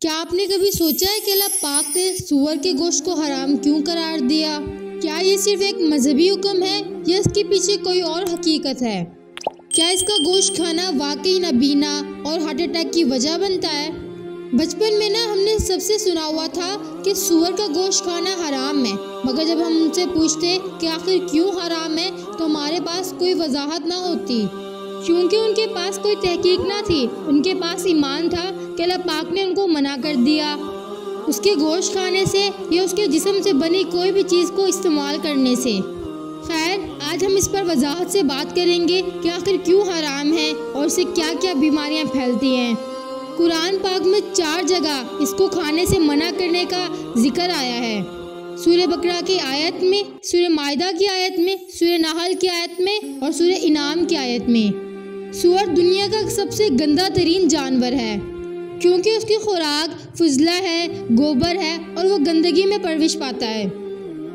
کیا آپ نے کبھی سوچا ہے کہ اللہ پاک نے سور کے گوشت کو حرام کیوں قرار دیا؟ کیا یہ صرف ایک مذہبی حکم ہے یا اس کے پیچھے کوئی اور حقیقت ہے؟ کیا اس کا گوشت کھانا واقعی نابینا اور ہارٹ اٹیک کی وجہ بنتا ہے؟ بچپن میں ہم نے سب سے سنا ہوا تھا کہ سور کا گوشت کھانا حرام ہے، مگر جب ہم ان سے پوچھتے کہ آخر کیوں حرام ہے تو ہمارے پاس کوئی وضاحت نہ ہوتی، کیونکہ ان کے پاس کوئی تحقیق نہ تھی۔ ان کے پاس ایمان تھا کہ اللہ پاک نے ان کو منع کر دیا اس کے گوشت کھانے سے یا اس کے جسم سے بنی کوئی بھی چیز کو استعمال کرنے سے۔ خیر، آج ہم اس پر وضاحت سے بات کریں گے کہ آخر کیوں حرام ہے اور اس سے کیا کیا بیماریاں پھیلتی ہیں۔ قرآن پاک میں 4 جگہ اس کو کھانے سے منع کرنے کا ذکر آیا ہے۔ سورہ بقرہ کی آیت میں، سورہ مائدہ کی آیت میں، سورہ نحل کی آیت میں اور سورہ انعام کی آیت میں۔ سور دنیا کا سب سے گندا ترین جانور ہے، کیونکہ اس کی خوراک فضلہ ہے، گوبر ہے اور وہ گندگی میں پرورش پاتا ہے۔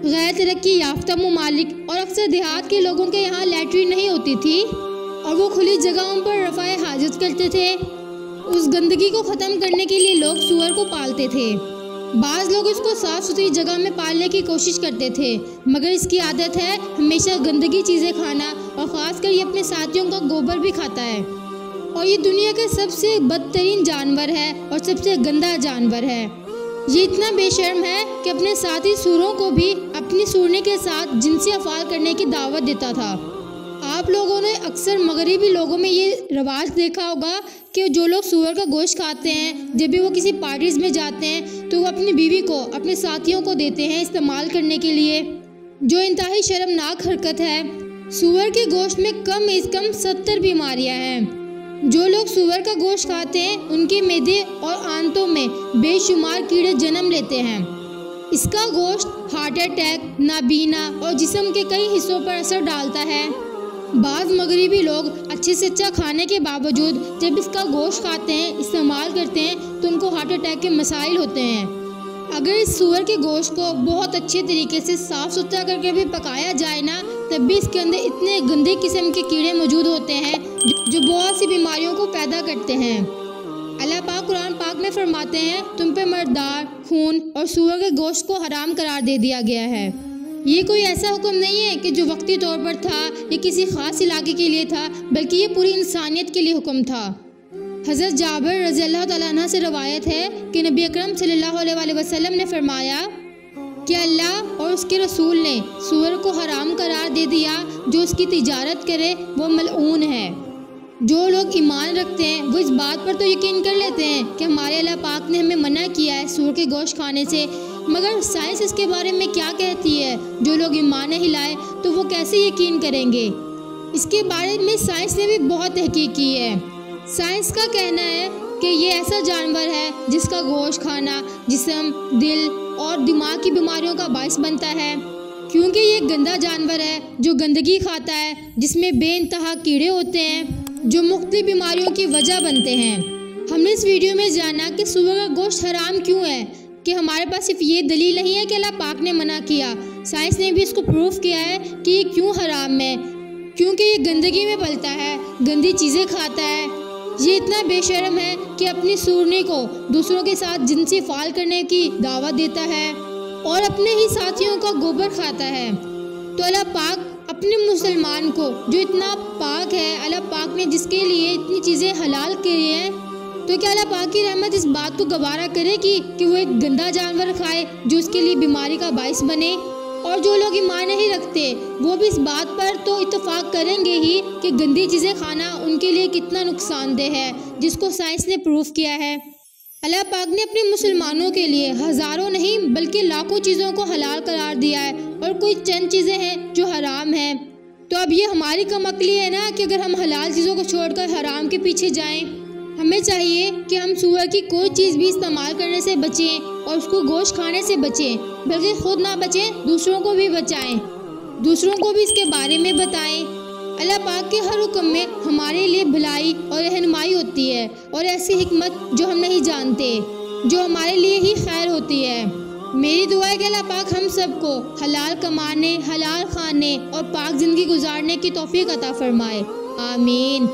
غیر ترقی یافتہ ممالک اور اکثر دیہات کے لوگوں کے یہاں لیٹرین نہیں ہوتی تھی اور وہ کھلی جگہوں پر رفع حاجت کرتے تھے۔ اس گندگی کو ختم کرنے کے لیے لوگ سور کو پالتے تھے۔ بعض لوگ اس کو صاف ستھری جگہ میں پالنے کی کوشش کرتے تھے، مگر اس کی عادت ہے ہمیشہ گندگی چیزیں کھانا، اور خاص کر یہ اپنے ساتھیوں کا گوبر بھی کھاتا ہے، اور یہ دنیا کا سب سے بدترین جانور ہے اور سب سے گندا جانور ہے۔ یہ اتنا بے شرم ہے کہ اپنے ساتھی سوروں کو بھی اپنی سورنی کے ساتھ جنسی افعال کرنے کی دعوت دیتا تھا۔ آپ لوگوں نے اکثر مغربی لوگوں میں یہ رواج دیکھا ہوگا کہ جو لوگ سور کا گوشت کھاتے ہیں، جب بھی وہ کسی پارٹیز میں جاتے ہیں تو وہ اپنی بیوی کو، اپنے ساتھیوں کو دیتے ہیں استعمال کرنے کے لیے، جو انتہائی شرمناک حرکت ہے۔ سور کے گوشت میں کم از کم 70 بیماریاں ہیں۔ جو لوگ سور کا گوشت کھاتے ہیں ان کے معدے اور آنتوں میں بے شمار کیڑے جنم لیتے ہیں۔ اس کا گوشت ہارٹ اٹیک، نابینا اور جسم کے کئی حصوں پر اثر ڈالتا ہے۔ بعض مغربی لوگ اچھے سے اچھا کھانے کے باوجود جب اس کا گوشت کھاتے ہیں، استعمال کرتے ہیں تو ان کو ہارٹ اٹیک کے مسائل ہوتے ہیں۔ اگر اس سور کے گوشت کو بہت اچھے طریقے سے صاف ستھرا کر کے بھی پکایا جائے نا، تب بھی اس کے اندر اتنے گندے قسم کے کیڑے موجود ہوتے ہیں جو بہت سی بیماریوں کو پیدا کرتے ہیں۔ اللہ پاک قرآن پاک میں فرماتے ہیں، تم پہ مردار، خون اور سور کے گوشت کو حرام قرار دے دیا گیا ہے۔ یہ کوئی ایسا حکم نہیں ہے کہ جو وقتی طور پر تھا یا کسی خاص علاقے کے لیے تھا، بلکہ یہ پوری انسانیت کے لیے حکم تھا۔ حضرت جابر رضی اللہ تعالیٰ عنہ سے روایت ہے کہ نبی اکرم صلی اللہ علیہ وسلم نے فرمایا کہ اللہ اور اس کے رسول نے سور کو حرام قرار دے دیا، جو اس کی تجارت کرے وہ ملعون ہے۔ جو لوگ ایمان رکھتے ہیں وہ اس بات پر تو یقین کر لیتے ہیں کہ ہمارے اللہ پاک نے ہمیں منع کیا ہے سور کے گوشت کھانے سے، مگر سائنس اس کے بارے میں کیا کہتی ہے؟ جو لوگ ایمان نہیں لائے تو وہ کیسے یقین کریں گے؟ اس کے بارے میں سائنس نے بھی بہت تحقیق کی ہے۔ سائنس کا کہنا ہے کہ یہ ایسا جانور ہے جس کا گوشت کھانا جسم، دل اور دماغ کی بیماریوں کا باعث بنتا ہے، کیونکہ یہ گندا جانور ہے جو گندگی کھاتا ہے، جس میں بے انتہا کیڑے ہوتے ہیں جو مختلف بیماریوں کی وجہ بنتے ہیں۔ ہم نے اس ویڈیو میں جانا کہ سور کا گوشت حرام کیوں ہے، کہ ہمارے پاس صرف یہ دلیل نہیں ہے کہ اللہ پاک نے منع کیا، سائنس نے بھی اس کو پروف کیا ہے کہ یہ کیوں حرام ہے، کیونکہ یہ گندگی میں پلتا ہے، گندی چیزیں کھاتا ہے۔ یہ اتنا بے شرم ہے کہ اپنی سورنی کو دوسروں کے ساتھ جنسی فعال کرنے کی دعوت دیتا ہے اور اپنے ہی ساتھیوں کا گوبر کھاتا ہے۔ تو اللہ پاک اپنے مسلمان کو، جو اتنا پاک ہے، اللہ پاک نے جس کے لیے اتنی چیزیں حلال کی ہیں، تو کیا اللہ پاک کی رحمت اس بات کو گوارا کرے گی کہ وہ ایک گندا جانور کھائے جو اس کے لیے بیماری کا باعث بنے؟ اور جو لوگ ایمان نہیں رکھتے وہ بھی اس بات پر تو اتفاق کریں گے ہی کہ گندی چیزیں کھانا ان کے لیے کتنا نقصان دہ ہے، جس کو سائنس نے پروف کیا ہے۔ اللہ پاک نے اپنے مسلمانوں کے لیے ہزاروں نہیں بلکہ لاکھوں چیزوں کو حلال قرار دیا ہے، اور کوئی چند چیزیں ہیں جو حرام ہیں۔ تو اب یہ ہماری کم عقلی ہے نا کہ اگر ہم حلال چیزوں کو چھوڑ کر حرام کے پیچھے جائیں۔ ہمیں چاہیے کہ ہم سور کی کوئی چیز بھی استعمال کرنے سے بچیں اور اس کو گوشت کھانے سے بچیں، بلکہ خود نہ بچیں، دوسروں کو بھی بچائیں، دوسروں کو بھی اس کے بارے میں بتائیں۔ اللہ پاک کے ہر حکم میں ہمارے لیے بھلائی اور رہنمائی ہوتی ہے، اور ایسی حکمت جو ہم نہیں جانتے، جو ہمارے لیے ہی خیر ہوتی ہے۔ میری دعا ہے کہ اللہ پاک ہم سب کو حلال کمانے، حلال کھانے اور پاک زندگی گزارنے کی توفیق عطا فرمائے۔ آمین۔